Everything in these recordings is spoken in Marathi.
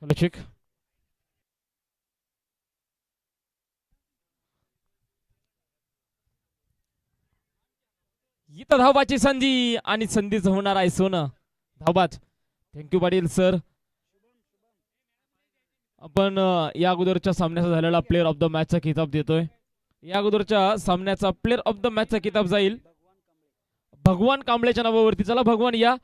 Hello check. इथं धावबाची संधी आणि संधीच होणार आहे सोनं. धावबाच. Thank you Patil sir. आपण या अगोदरच्या सामन्याचा झालेला प्लेअर ऑफ द मॅचचा किताब देतोय. या अगोदरच्या सामन्याचा प्लेअर ऑफ द मॅचचा किताब जाईल भगवान कांबळेच्या नावावरती. चला भगवान या.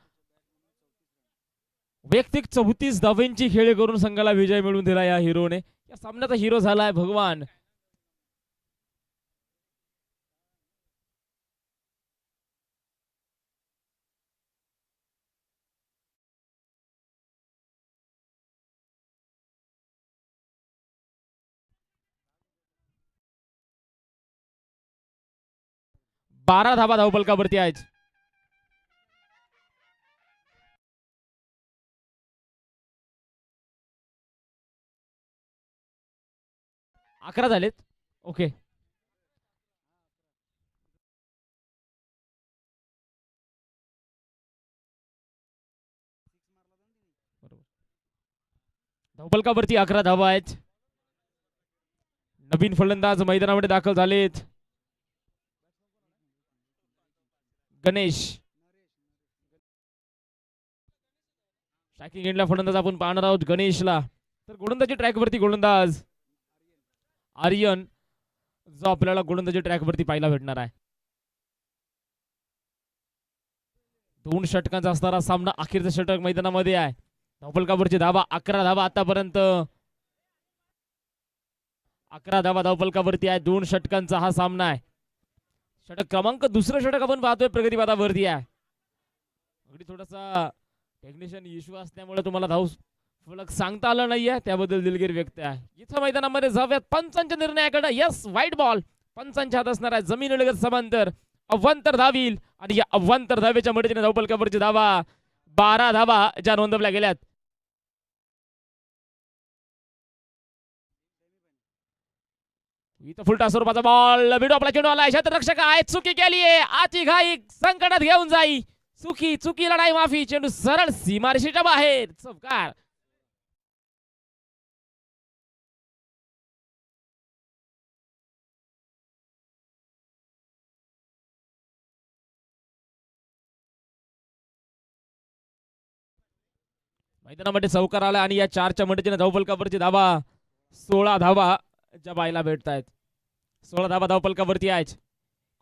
वैयक्तिक 34 धावांची खेळी करून संघाला विजय मिळवून दिला या हिरोने. या सामन्याचा हिरो झालाय भगवान. बारा धाबा धावपलकावरती आहेत. 11 झालेत. ओके. धावपलकावरती 11 धावा आहेत. नवीन फलंदाज मैदानामध्ये दाखल झालेत. गणेश. स्ट्रायकिंग एंडला फलंदाज आपण पाहणार आहोत गणेशला. तर गोलंदाजी ट्रॅकवरती गोलंदाज आर्यन जो आपल्याला गोलंदाजी ट्रॅकवरती पाहायला भेटणार आहे. 2 षटकांचा असणारा सामना. अखेरचा षटक मैदानामध्ये आहे. धावपलकावरची धावा 11 धावा आतापर्यंत. 11 धावा धावपलकावरती आहे. 2 षटकांचा हा सामना आहे. षटक क्रमांक दुसरं षटक आपण पाहतोय प्रगतीपथावरती आहे. अगदी थोडासा टेक्निशियन इश्यू असल्यामुळे तुम्हाला धाव फलक सांगता आलं नाहीये, त्याबद्दल दिलगिरी व्यक्त आहे. इथं मैदानामध्ये जाऊयात पंचांच्या निर्णयाकडे. यस, व्हाईट बॉल पंचांच्या हात असणार आहे. जमिनीलगत समांतर अव्वंतर धावील आणि या अव्वंतर धावेच्या मदतीने धावपलकावरची धावा 12 धावा ज्या नोंदवल्या गेल्यात. इथं फुलटा स्वरूपाचा बॉल बिडो आपला चेंडू आला. क्षेत्ररक्षक आहे, चुकी केली आहे. आची घाई संकटात घेऊन जाई. चुकी लढाई माफी. चेंडू सरळ सीमारेषेच्या बाहेर. चौकार. मैदानामध्ये चौकार आला आणि या 4च्या मदतीने धावपलकावरची धावा 16 धावा ज्या बायला भेटत आहेत. 16 धावा धावपलकावरती आहेत.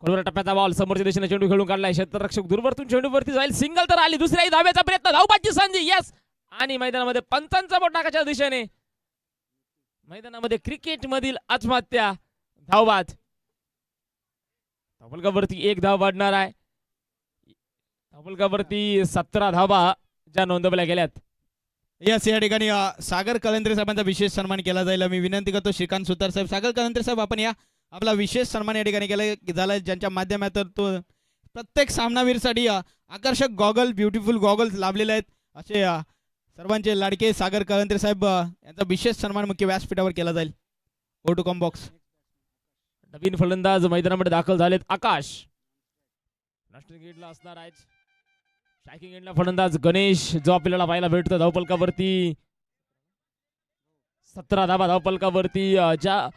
खोलवर टप्प्याचा बॉल समोरच्या दिशेने चेंडू खेळून काढलाय. क्षेत्ररक्षक दूरवरतून चेंडूवरती जाईल. सिंगल तर आली. दुसऱ्याही धाव्याचा प्रयत्न. धावबाची संधी. यस. आणि मैदानामध्ये पंचांचा बोट टाकाच्या दिशेने. मैदानामध्ये क्रिकेट मधील आत्महत्या. धावबाद. धावपलकावरती 1 धाव वाढणार आहे. धावपलकावरती 17 धावा ज्या नोंदवल्या गेल्यात. यस, या ठिकाणी सागर कलंत्रे साहेबांचा विशेष सन्मान केला जाईल. मी विनंती करतो श्रीकांत सुतार साहेब. सागर कलंत्रे साहेब, आपण या. आपला विशेष सन्मान या ठिकाणी केला झाला, ज्यांच्या माध्यमातून तो प्रत्येक सामनावीरसाठी आकर्षक गॉगल, ब्युटिफुल गॉगल्स लाभलेले आहेत. असे सर्वांचे लाडके सागर कलंत्रे साहेब यांचा विशेष सन्मान मुख्य व्यासपीठावर केला जाईल. Go to comm box. नवीन फलंदाज मैदानामध्ये दाखल झालेत. आकाश नाश्टर गेटला असणार आहेत. स्ट्रायकिंग एंडला फलंदाज गणेश जो आपल्याला पाहायला भेटतो. धावपलकावरती 17 धावा धावपलकावरती ज्या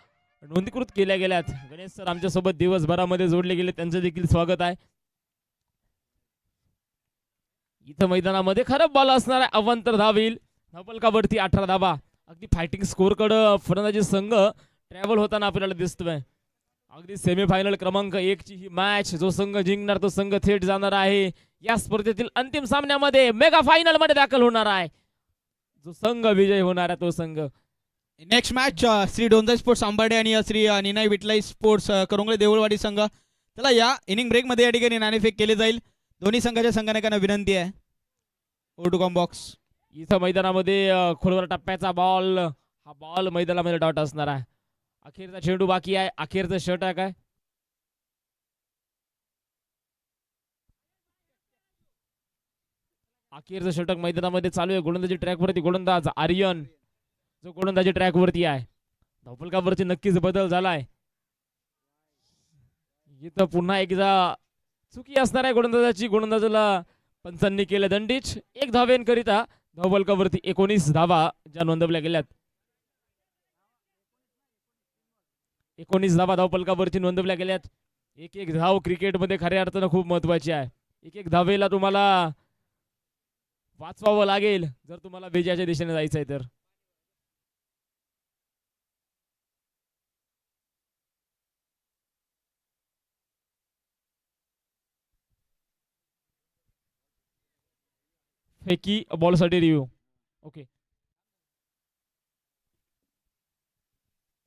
नोंदीकृत केल्या गेल्यात. गणेश सर आमच्या सोबत दिवसभरामध्ये जोडले गेले, त्यांचं देखील स्वागत आहे. इथं मैदानामध्ये खराब बॉल असणार आहे. अवांतर धावील. धावपलकावरती 18 धावा. अगदी फायटिंग स्कोर कडे फलंदाजी संघ ट्रॅव्हल होताना आपल्याला दिसतोय. अगदी सेमीफायनल क्रमांक 1 ची ही मॅच. जो संघ जिंकणार तो संघ थेट जाणार आहे या स्पर्धेतील अंतिम सामन्यामध्ये. मेगा फायनल मध्ये दाखल होणार आहे. जो संघ विजय होणार आहे तो संघ. Next match Shri Donja sports आंबाडे आणि श्री निनाई विटलाई स्पोर्ट्स करंगळे देऊळवाडी संघ. त्याला या इनिंग ब्रेक मध्ये या ठिकाणी नाणेफेक केले जाईल. दोन्ही संघाच्या संघटकांना विनंती आहे. Go to comm box. इथं मैदानामध्ये खोलवर टप्प्याचा बॉल. हा बॉल मैदानामध्ये डॉट असणार आहे. अखेरचा चेंडू बाकी आहे. अखेरचं षटक आहे. अखेरचं षटक मैदानामध्ये चालू आहे. गोलंदाजी ट्रॅकवरती गोलंदाज आर्यन जो गोलंदाजी ट्रॅकवरती आहे. धावपलकावरती नक्कीच बदल झालाय. इथं पुन्हा एकदा चुकी असणार आहे गोलंदाजाची. गोलंदाजाला पंचांनी केलं दंडीच. 1 धावेंकरिता धावफलकावरती 19 धावा ज्या नोंदवल्या गेल्यात. 19 धावा धावफलकावरती नोंदवल्या गेल्यात. एक एक धाव क्रिकेटमध्ये खऱ्या अर्थानं खूप महत्वाची आहे. एक एक धावेला तुम्हाला वाचवावं लागेल जर तुम्हाला विजयाच्या दिशेने जायचं आहे तर. फेकी बॉलसाठी रिव्ह्यू. ओके.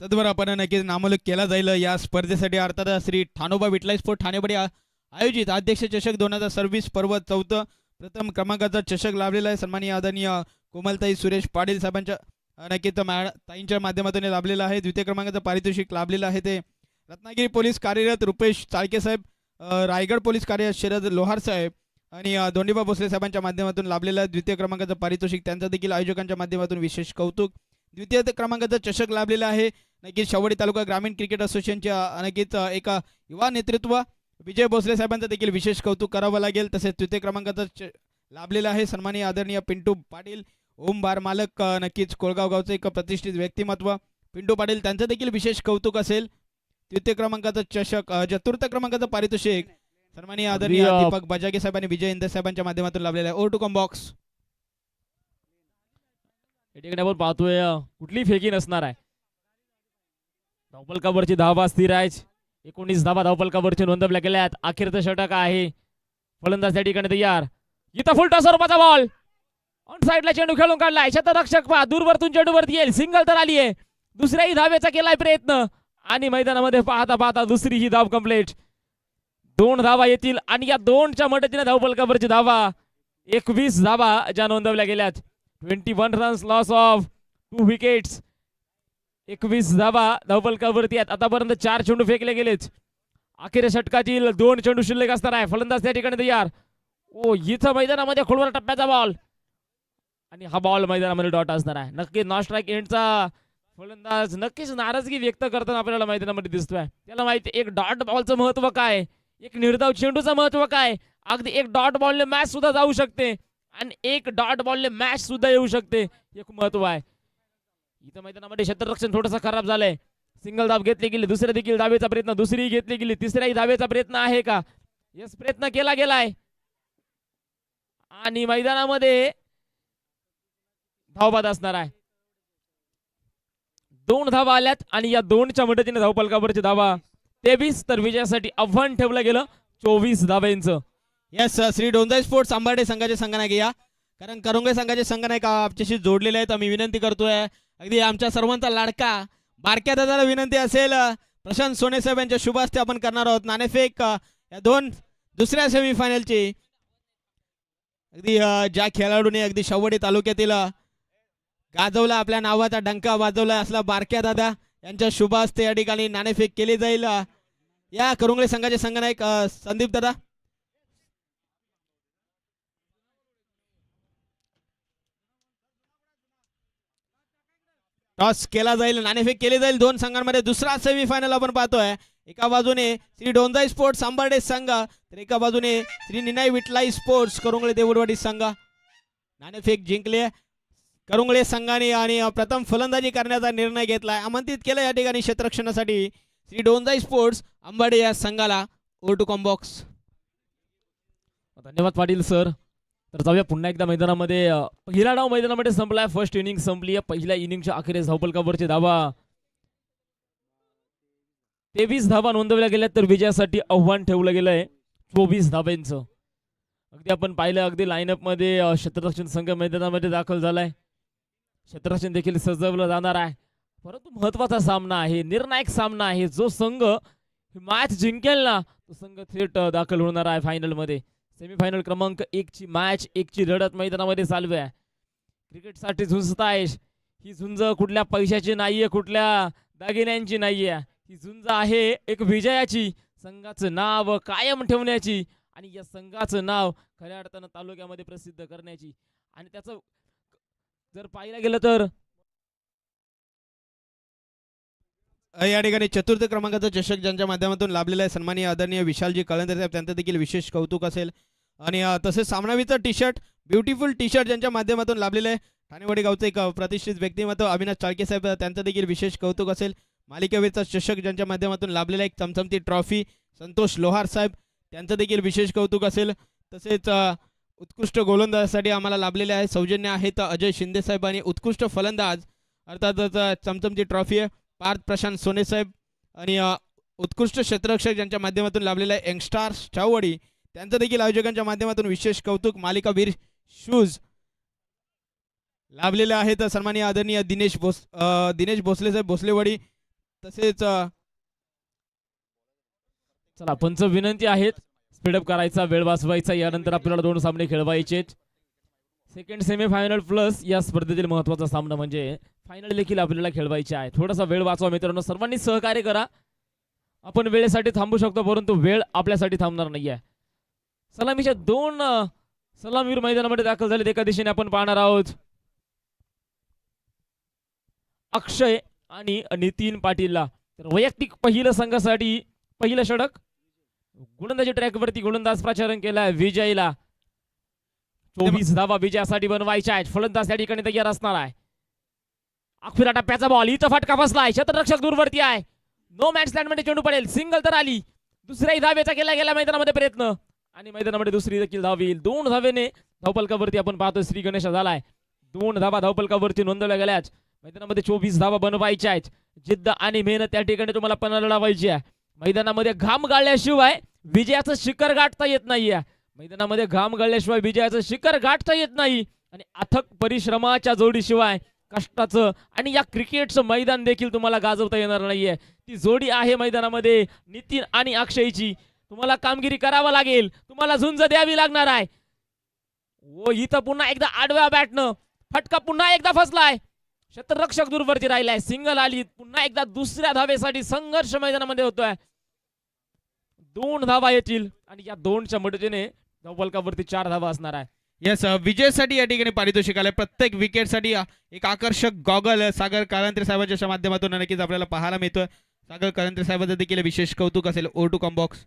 तद्वारा आपण नक्कीच नामोल्लेख केला जाईल या स्पर्धेसाठी. अर्थात श्री ठाणोबा विठलाई स्पोर्ट ठाणेपडी आयोजित अध्यक्ष चषक 2026 पर्व 4 प्रथम क्रमांकाचा चषक लाभलेला आहे. सन्माननीय आदरणीय कोमलताई सुरेश पाटील साहेबांच्या नक्कीच ताईंच्या माध्यमातून हे लाभलेलं आहे. द्वितीय क्रमांकाचं पारितोषिक लाभलेलं आहे ते रत्नागिरी पोलीस कार्यरत रुपेश चाळके साहेब, रायगड पोलीस कार्यरत शरद लोहार साहेब आणि दोंडीबा भोसले साहेबांच्या माध्यमातून लाभलेलं आहे. द्वितीय क्रमांकाचं पारितोषिक त्यांचं देखील आयोजकांच्या माध्यमातून विशेष कौतुक. द्वितीय क्रमांकाचं चषक लाभलेलं आहे नक्कीच शेवटी तालुका ग्रामीण क्रिकेट असोसिएशनच्या नक्कीच एका युवा नेतृत्व विजय भोसले साहेबांचं देखील विशेष कौतुक करावं लागेल. तसेच तृतीय क्रमांकाचं लाभलेलं आहे सन्माननीय आदरणीय पिंटू पाटील ओम बार मालक, नक्कीच कोळगाव गावचं एक प्रतिष्ठित व्यक्तिमत्व पिंटू पाटील, त्यांचं देखील विशेष कौतुक असेल. तृतीय क्रमांकाचं चषक चतुर्थ क्रमांकाचं पारितोषिक सन्माननीय आदरणीय दीपक बजागे साहेब आणि विजय इंदे साहेबांच्या माध्यमातून लाभलेलं आहे. Over to comm box. या ठिकाणी आपण पाहतोय कुठली फेकी नसणार आहे. धावफलकावरची धावा स्थिर आहे. 19 धावा धावफलकावरती नोंदवल्या गेल्यात. अखेरचं षटक आहे. फलंदाज त्या ठिकाणी तयार. इथं फुलटा स्वरूपाचा बॉल ऑन साइडला चेंडू खेळून काढलाय. शतरक्षक पहा दूरवरतून चेंडूवरती येईल. सिंगल तर आली आहे. दुसऱ्याही धावेचा केलाय प्रयत्न आणि मैदानामध्ये पाहता पाहता दुसरी ही धाव कंप्लीट. 2 धावा येतील आणि या 2च्या मदतीने धावफलकावरची धावा 21 धावा ज्या नोंदवल्या गेल्यात. 21 रन्स लॉस ऑफ 2 विकेट्स. 21 धावा धावफलकावरती आहेत. आतापर्यंत 4 चेंडू फेकले गेलेत. अखेर षटकातील 2 चेंडू शिल्लक असणार आहे. फलंदाज त्या ठिकाणी तयार. ओ इथं मैदानामध्ये खोलवर टप्प्याचा बॉल आणि हा बॉल मैदानामध्ये डॉट असणार आहे. नक्की नॉन स्ट्राईक एंडचा फलंदाज नक्कीच नाराजगी व्यक्त करताना आपल्याला मैदानामध्ये दिसतोय. त्याला माहिती एक डॉट बॉलचं महत्व काय, एक निर्धाव चेंडूचं महत्व काय. अगदी एक डॉट बॉलने मॅच सुद्धा जाऊ शकते आणि एक डॉट बॉलने मॅच सुद्धा येऊ शकते. हे खूप महत्व आहे. इथं मैदानामध्ये क्षेत्ररक्षण थोडंसं खराब झालंय. सिंगल धाव घेतली गेली. दुसऱ्या देखील धावेचा प्रयत्न. दुसरी घेतली गेली. तिसऱ्याही धावेचा प्रयत्न आहे का? यस, प्रयत्न केला गेलाय आणि मैदानामध्ये धावबाद असणार आहे. 2 धावा आल्यात आणि या 2च्या मदतीने धावफलकावरची धावा 23 तर विजयासाठी आव्हान ठेवलं गेलं 24 धावांचं. यस, श्री डोंजाई स्पोर्ट्स आंबाडे संघाचे संघनायक या, कारण करंगे संघाचे संघनायक आमच्याशी जोडलेले आहेत. आम्ही विनंती करतोय अगदी आमच्या सर्वांचा लाडका बारक्या दादाला विनंती असेल प्रशांत सोने साहेब यांच्या शुभ हस्ते आपण करणार आहोत नाणेफेक या दुसऱ्या सेमीफायनलची. अगदी ज्या खेळाडूने अगदी शेवटी तालुक्यातील गाजवला, आपल्या नावाचा डंका वाजवला असला बारक्या दादा यांच्या शुभ हस्ते या ठिकाणी नाणेफेक केली जाईल. या करंगे संघाचे संघनायक संदीप दादा. टॉस केला जाईल, नाणेफेक केली जाईल 2 संघांमध्ये. दुसरा सेमीफायनल आपण पाहतोय. एका बाजूने श्री डोंजाई स्पोर्ट्स आंबाडे संघ तर एका बाजूने श्री निनाई विठलाई स्पोर्ट्स करंगे देवडवाडी संघ. नाणेफेक जिंकले करंगे संघाने आणि प्रथम फलंदाजी करण्याचा निर्णय घेतलाय. आमंत्रित केलं या ठिकाणी क्षेत्ररक्षणासाठी श्री डोंजाई स्पोर्ट्स आंबाडे या संघाला. Over to comm box. धन्यवाद पाटील सर. तर जाऊया पुन्हा एकदा मैदानामध्ये. पहिला डाव मैदानामध्ये संपलाय. फर्स्ट इनिंग संपली आहे. पहिल्या इनिंगच्या अखेरीस धावफलकावरची धावा 23 धावा नोंदवल्या गेल्या तर विजयासाठी आव्हान ठेवलं गेलंय 24 धावांचं. अगदी आपण पाहिलं अगदी लाईनअप मध्ये क्षेत्ररक्षण संघ मैदानामध्ये दाखल झालाय. क्षेत्ररक्षण देखील सजवलं जाणार आहे. परंतु महत्वाचा सामना आहे, निर्णायक सामना आहे. जो संघ मॅच जिंकेल ना तो संघ थेट दाखल होणार आहे फायनल मध्ये. सेमीफायनल क्रमांक 1 ची मॅच, 1 ची लढत मैदानामध्ये चालू आहे. क्रिकेटसाठी झुंजताय. ही झुंज कुठल्या पैशाची नाहीये, कुठल्या दागिन्यांची नाहीये. ही झुंज आहे एक विजयाची, संघाचं नाव कायम ठेवण्याची आणि या संघाचं नाव खऱ्या अर्थानं तालुक्यामध्ये प्रसिद्ध करण्याची. आणि त्याचं जर पाहायला गेलं तर या ठिकाणी चतुर्थ क्रमांकाचा चषक ज्यांच्या माध्यमातून लाभलेला आहे सन्माननीय आदरणीय विशालजी कळंदरे साहेब, त्यांचं देखील विशेष कौतुक असेल. आणि तसेच सामनावीचं T shirt beautiful T shirt ज्यांच्या माध्यमातून लाभलेले आहे ठाणेवाडी गावचे एक प्रतिष्ठित व्यक्तिमत्व अविनाश चाळके साहेब, त्यांचं देखील विशेष कौतुक असेल. मालिकेवेळचा चषक ज्यांच्या माध्यमातून लाभलेला एक चमचमती ट्रॉफी संतोष लोहार साहेब, त्यांचं देखील विशेष कौतुक असेल. तसेच उत्कृष्ट गोलंदाजासाठी आम्हाला लाभलेले आहे सौजन्य आहेत अजय शिंदे साहेब आणि उत्कृष्ट फलंदाज अर्थातच चमचमती ट्रॉफी आहे पार्थ प्रशांत सोने साहेब आणि उत्कृष्ट क्षेत्ररक्षक ज्यांच्या माध्यमातून लाभलेला आहे यंगस्टार्स चावडी, त्यांचं देखील आयोजकांच्या माध्यमातून विशेष कौतुक. मालिकावीर शूज लाभलेले आहेत सन्माननीय आदरणीय दिनेश भोसले साहेब भोसलेवाडी. तसेच चला पंच विनंती आहेत स्पीडअप करायचा, वेळ वाचवायचा. यानंतर आपल्याला 2 सामने खेळवायचे. सेकंड सेमीफायनल प्लस या स्पर्धेतील महत्त्वाचा सामना म्हणजे फायनल देखील आपल्याला खेळवायचे आहे. थोडासा वेळ वाचवा मित्रांनो, सर्वांनी सहकार्य करा. आपण वेळेसाठी थांबू शकतो परंतु वेळ आपल्यासाठी थांबणार नाहीये. सलामीच्या 2 सलामीवीर मैदानामध्ये दाखल झालेत. एका दिशेने आपण पाहणार आहोत अक्षय आणि नितीन पाटीलला. तर वैयक्तिक पहिलं संघासाठी पहिलं षटक गोलंदाजी ट्रॅकवरती गोलंदाज प्रचारण केला विजयला. 24 धावा विजयासाठी बनवायच्या आहेत. फलंदाज त्या ठिकाणी तयार असणार आहे. अखेरच्या टप्प्याचा बॉल इथं फटका बसलाय. क्षेत्ररक्षक दूरवरती आहे. नो मॅच लँड मध्ये चेंडू पडेल. सिंगल तर आली. दुसऱ्याही धावेचा केला गेला मैदानामध्ये प्रयत्न आणि मैदानामध्ये दुसरी देखील धाव येईल. 2 धावेने धावपलकावरती आपण पाहतो श्री गणेश झालाय. 2 धावा धावपलकावरती नोंदवल्या गेल्याच. मैदानामध्ये 24 धावा बनवायच्या आहेत. जिद्द आणि मेहनत त्या ठिकाणी तुम्हाला पणाला लावायची आहे. मैदानामध्ये घाम गाळल्याशिवाय विजयाचं शिखर गाठता येत नाहीये. मैदानामध्ये घाम गाळल्याशिवाय विजयाचं शिखर गाठता येत नाही आणि अथक परिश्रमाच्या जोडीशिवाय कष्टाचं आणि या क्रिकेटचं मैदान देखील तुम्हाला गाजवता येणार नाहीये. ती जोडी आहे मैदानामध्ये नितीन आणि अक्षयची. तुम्हाला कामगिरी करावा लागेल. तुम्हाला झुंज द्यावी लागणार आहे. ओ इथं पुन्हा एकदा आडव्या बॅटनं फटका पुन्हा एकदा फसलाय. क्षेत्ररक्षक दूरवरती राहिलाय. सिंगल आली. पुन्हा एकदा दुसऱ्या धावेसाठी संघर्ष मैदानामध्ये होतोय. 2 धावा येतील आणि या 2च्या मदतीने धावपलकावरती 4 धावा असणार आहे. यस विजयसाठी या ठिकाणी पारितोषिक आलंय. प्रत्येक विकेटसाठी एक आकर्षक गॉगल सागर काळंत्रे साहेबांच्या माध्यमातून नक्कीच आपल्याला पाहायला मिळतोय. सागर काळंत्रे साहेबांचं देखील विशेष कौतुक असेल. O two comm box.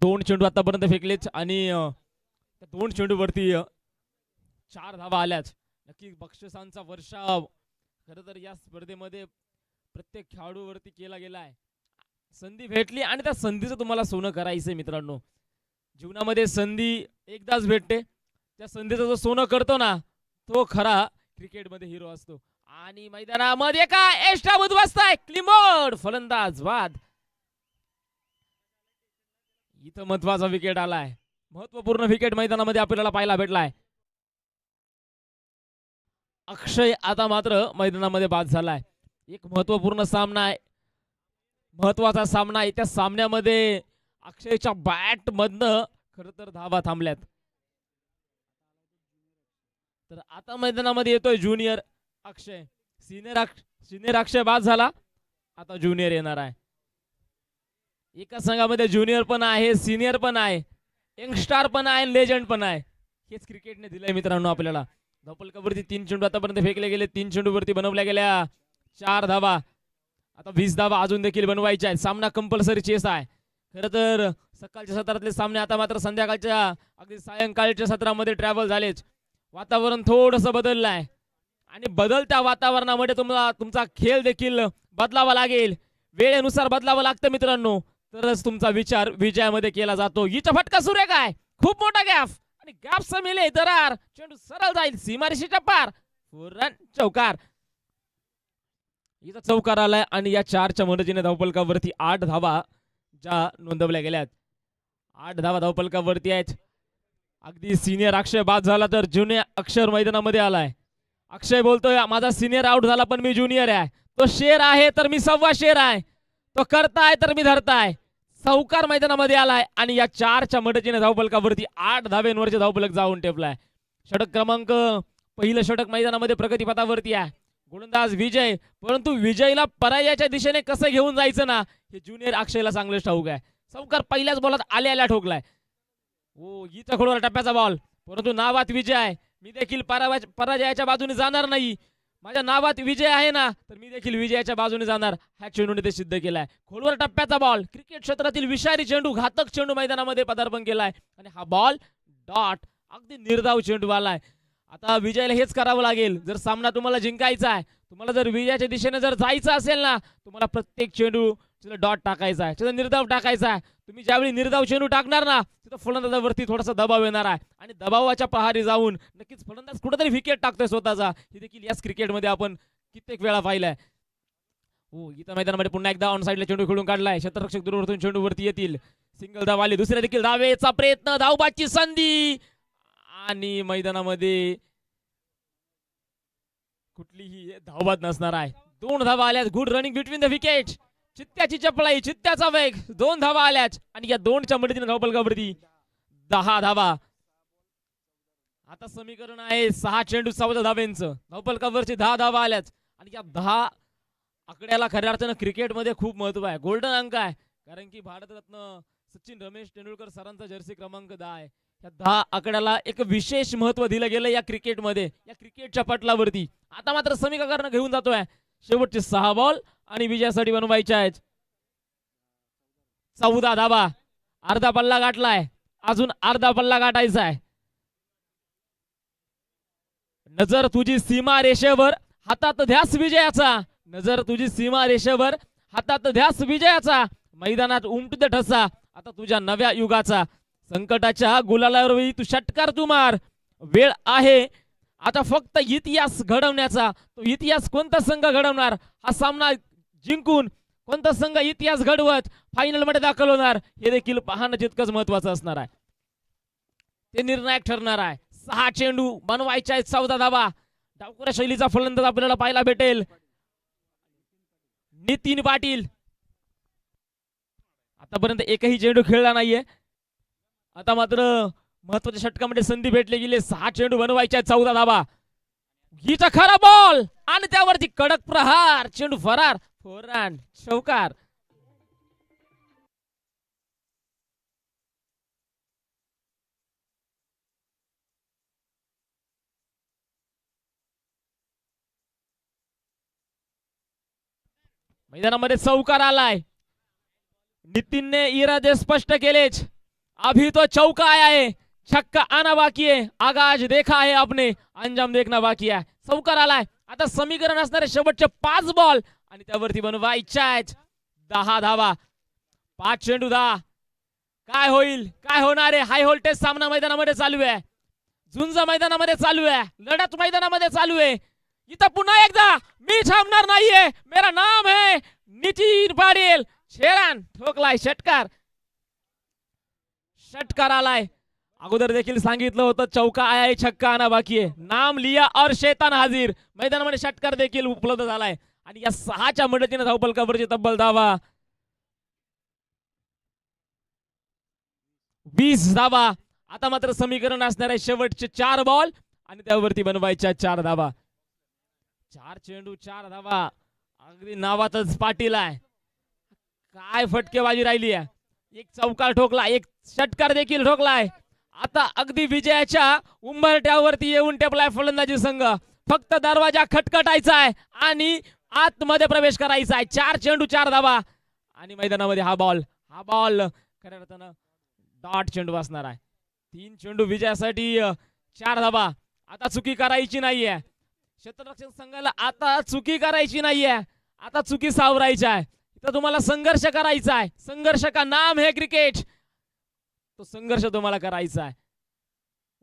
2 चेंडू आतापर्यंत फेकलेच आणि त्या 2 चेंडूवरती 4 धावा आल्याच. नक्की बक्षिसांचा वर्षाव खरं तर या स्पर्धेमध्ये प्रत्येक खेळाडूवरती केला गेला आहे. संधी भेटली आणि त्या संधीचं तुम्हाला सोनं करायचंय मित्रांनो. जीवनामध्ये संधी एकदाच भेटते. त्या संधीचं जो सोनं करतो ना तो खरा क्रिकेटमध्ये हिरो असतो. आणि मैदानामध्ये काय एक्स्ट्रा उद्ध्वस्त आहे. क्लिमोड फलंदाज वाद. इथं महत्वाचा विकेट आलाय. महत्वपूर्ण विकेट मैदानामध्ये आपल्याला पाहायला भेटलाय. अक्षय आता मात्र मैदानामध्ये बाद झालाय. एक महत्वपूर्ण सामना आहे. महत्वाचा सामना आहे. त्या सामन्यामध्ये अक्षयच्या बॅट मधनं खरं तर धावा थांबल्यात. तर आता मैदानामध्ये येतोय ज्युनियर अक्षय. सिनियर अक्षय बाद झाला. आता ज्युनियर येणार आहे. एका संघामध्ये ज्युनियर पण आहे, सिनियर पण आहे, यंगस्टार पण आहे, लेजंड पण आहे. हेच क्रिकेटने दिलंय मित्रांनो आपल्याला. धावपलकावरती 3 चेंडू आतापर्यंत फेकले गेले. 3 चेंडूवरती बनवल्या गेल्या 4 धावा. आता 20 धावा अजून देखील बनवायच्या आहेत. सामना कंपल्सरी चेस आहे. खरं तर सकाळच्या सत्रातले सामने आता मात्र संध्याकाळच्या अगदी सायंकाळच्या सत्रामध्ये ट्रॅव्हल झालेच. वातावरण थोडंसं बदललं आहे आणि बदलत्या वातावरणामध्ये तुमचा खेळ देखील बदलावा लागेल. वेळेनुसार बदलावं लागतं मित्रांनो. तरच तुमचा विचार विजयामध्ये केला जातो. हिचा फटका सुरे काय खूप मोठा गॅप आणि गॅप समिले दरार. चेंडू सरळ जाईल सीमारेषेच्या पार. रन चौकार. इथं चौकार आलाय आणि या 4च्या मदतीने धावपलकावरती 8 धावा ज्या नोंदवल्या गेल्यात. 8 धावा धावपलकावरती आहेत. अगदी सिनियर अक्षय बाद झाला तर ज्युनियर अक्षर मैदानामध्ये आलाय. अक्षय बोलतोय माझा सिनियर आउट झाला पण मी ज्युनियर आहे. तो शेर आहे तर मी 1.25 शेर आहे. तो करताय तर मी धरताय. चौकार मैदानामध्ये आलाय आणि या 4च्या मदतीने धावपलकावरती 8 धावेंवरचे धावपलक जाऊन टेपलाय. षटक क्रमांक पहिलं षटक मैदानामध्ये प्रगतीपथावरती आहे. गोलंदाज विजय. परंतु विजयला पराजयाच्या दिशेने कसं घेऊन जायचं ना हे ज्युनियर अक्षयला चांगलंच ठाऊक आहे. चौकार पहिल्याच बॉलात आल्या ठोकलाय. ओ इथं खोडवर टप्प्याचा बॉल. परंतु नावात विजय आहे. मी देखील पराजयाच्या बाजूने जाणार नाही. माझ्या नावात विजय आहे ना तर मी देखील विजयाच्या बाजूने जाणार. ह्या चेंडूने ते सिद्ध केलाय. खोलवर टप्प्याचा बॉल. क्रिकेट क्षेत्रातील विषारी चेंडू, घातक चेंडू मैदानामध्ये पदार्पण केलाय आणि हा बॉल डॉट अगदी निर्धाव चेंडू आलाय. आता विजयाला हेच करावं लागेल. जर सामना तुम्हाला जिंकायचा आहे, तुम्हाला जर विजयाच्या दिशेने जर जायचं असेल ना, तुम्हाला प्रत्येक चेंडू डॉट टाकायचा आहे, तिथं निर्धाव टाकायचा आहे. तुम्ही ज्यावेळी निर्धाव चेंडू टाकणार ना, तिथं फलंदाजावरती थोडासा दबाव येणार आहे आणि दबावाच्या पहारी जाऊन नक्कीच फलंदाज कुठेतरी विकेट टाकतोय स्वतःचा. हे देखील याच क्रिकेटमध्ये आपण कित्येक वेळा पाहिलंय. हो, इथं मैदानामध्ये पुन्हा एकदा ऑन साईडला चेंडू खेळून काढलाय. क्षेत्ररक्षक दूरवरतून चेंडू वरती येतील. सिंगल धाव आली. दुसऱ्या देखील धावेचा प्रयत्न, धावबाची संधी आणि मैदानामध्ये कुठलीही धावबाद नसणार आहे. 2 धावा आल्यात. Good running between the wicket. चित्त्याची चपळाई, चित्त्याचा वेग. 2 धावा आल्यात आणि या 2च्या मदतीने धावफलकावरती 10 धावा. आता समीकरण आहे 6 चेंडू 14 धावेंचं. धावफलकावरची 10 धावा आल्यात आणि या 10 आकड्याला खऱ्या अर्थानं क्रिकेटमध्ये खूप महत्व आहे. गोल्डन अंक आहे, कारण की भारतरत्न सचिन रमेश तेंडुलकर सरांचा जर्सी क्रमांक 10 आहे. या 10 आकड्याला एक विशेष महत्व दिलं गेलं या क्रिकेटमध्ये, या क्रिकेटच्या पटलावरती. आता मात्र समीकरण घेऊन जातोय. शेवटचे 6 बॉल आणि विजयासाठी बनवायचे आहेत 14 धावा. अर्धा पल्ला गाठलाय, अजून अर्धा पल्ला गाठायचा आहे. नजर तुझी सीमा रेषेवर, हातात ध्यास विजयाचा. नजर तुझी सीमा रेषेवर, हातात ध्यास विजयाचा. मैदानात उमटू दे ठसा आता तुझ्या नव्या युगाचा. संकटाच्या गुलालावरही तू षटकार तू मार. वेळ आहे आता फक्त इतिहास घडवण्याचा. तो इतिहास कोणता संघ घडवणार, हा सामना जिंकून कोणता संघ इतिहास घडवत फायनल मध्ये दाखल होणार, हे देखील पाहणं तितकंच महत्वाचं असणार आहे. ते निर्णायक ठरणार आहे. 6 चेंडू बनवायचे आहेत 14 धावा. डावखुऱ्या शैलीचा फलंदाज आपल्याला पाहायला भेटेल नितीन पाटील. आतापर्यंत एकही चेंडू खेळला नाहीये. आता मात्र महत्वाच्या षटकामध्ये संधी भेटली गेली. 6 चेंडू बनवायच्या 14 धावा. हिचा खरा बॉल आणि त्यावरती कडक प्रहार. चेंडू फरार, फोरहँड, चौकार. मैदानामध्ये चौकार आलाय. नितीनने इरादे स्पष्ट केलेच. अभी तो चौका आया है, छक्का आना बाकी है. आगाज देखा है आपने, अंजाम देखना बाकी है. चौकार आलाय. आता समीकरण असणारे शेवटचे 5 बॉल आणि त्यावरती बनवायच्या आहेत 10 धावा. 5 चेंडू 10. काय होईल, काय होणार आहे. हाय व्होल्टेज सामना मैदानामध्ये चालू आहे. झुंज मैदानामध्ये चालू आहे. लढत मैदानामध्ये चालू आहे. इथं पुन्हा एकदा मी थांबणार नाहीये. मेरा नाम है नितीन पाटील. शेरान ठोकलाय षटकार. षटकार आलाय. अगोदर देखील सांगितलं होतं चौका आया है, छक्का आना बाकी है. नाम लिया और शैतान हाजीर. मैदानामध्ये षटकार देखील उपलब्ध झालाय आणि या 6च्या मदतीने धावफलकावरची तब्बल धावा 20 धावा. आता मात्र समीकरण असणार आहे शेवटचे 4 बॉल आणि त्यावरती बनवायच्या 4 धावा. 4 चेंडू 4 धावा. अगदी नावातच पाटील आहे. काय फटकेबाजी राहिली आहे. एक चौकार ठोकला, एक षटकार देखील ठोकलाय. आता अगदी विजयाच्या उंबरठ्यावरती येऊन टेपलाय फलंदाजी संघ. फक्त दरवाजा खटखटायचा आहे आणि आतमध्ये प्रवेश करायचा आहे. 4 चेंडू 4 धावा आणि मैदानामध्ये हा बॉल खऱ्या अर्थानं डॉट चेंडू असणार आहे. 3 चेंडू विजयासाठी 4 धावा. आता चुकी करायची नाहीये. क्षेत्ररक्षक संघाला आता चुकी करायची नाहीये. आता चुकी सावरायची आहे. तर तुम्हाला संघर्ष करायचा आहे. संघर्ष का नाम है क्रिकेट. तो संघर्ष तुम्हाला करायचा आहे.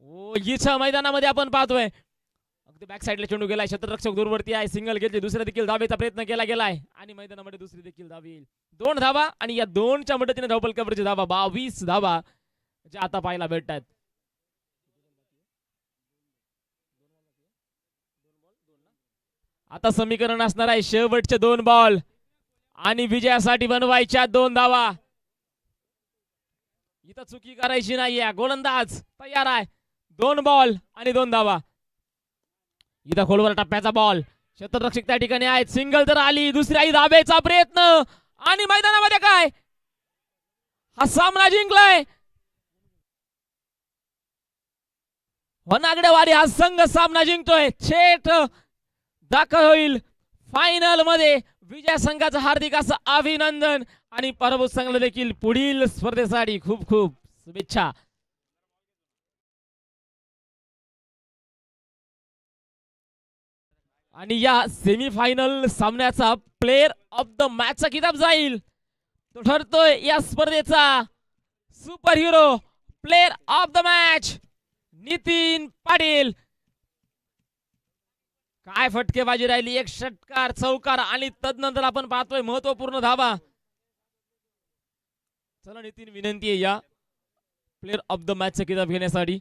ओ हिच्या मैदानामध्ये आपण पाहतोय अगदी बॅक साईडला चेंडू गेलाय. क्षेत्ररक्षक दूरवरती आहे. सिंगल घेतली. दुसऱ्या देखील धावेचा प्रयत्न केला गेलाय आणि मैदानामध्ये दुसरी देखील धाव येईल. 2 धावा आणि या 2च्या मदतीने धावफलकावरची धावा 22 धावा जे आता पाहायला भेटतात. आता समीकरण असणार आहे शेवटचे 2 बॉल आणि विजयासाठी बनवायच्या 2 धावा. इथं चुकी करायची नाहीये. गोलंदाज तयार आहे. 2 बॉल आणि 2 धावा. इथं खोलवर टप्प्याचा बॉल. क्षेत्ररक्षक त्या ठिकाणी आहेत. सिंगल तर आली. दुसऱ्याही धावेचा प्रयत्न आणि मैदानामध्ये काय हा सामना जिंकलाय. वनागडेवाडी हा संघ सामना जिंकतोय. थेट दाखल होईल फायनल मध्ये. विजय संघाचं हार्दिक असं अभिनंदन आणि पराभूत संघाला देखील पुढील स्पर्धेसाठी खूप खूप शुभेच्छा. आणि या सेमीफायनल सामन्याचा प्लेअर ऑफ द मॅचचा किताब जाईल. तो ठरतोय या स्पर्धेचा super hero player of the match Nitin Patil. काय फटकेबाजी राहिली, एक षटकार, चौकार आणि तदनंतर आपण पाहतोय महत्वपूर्ण धावा. चला नितीन, विनंती आहे या प्लेअर ऑफ द मॅचचा किताब घेण्यासाठी.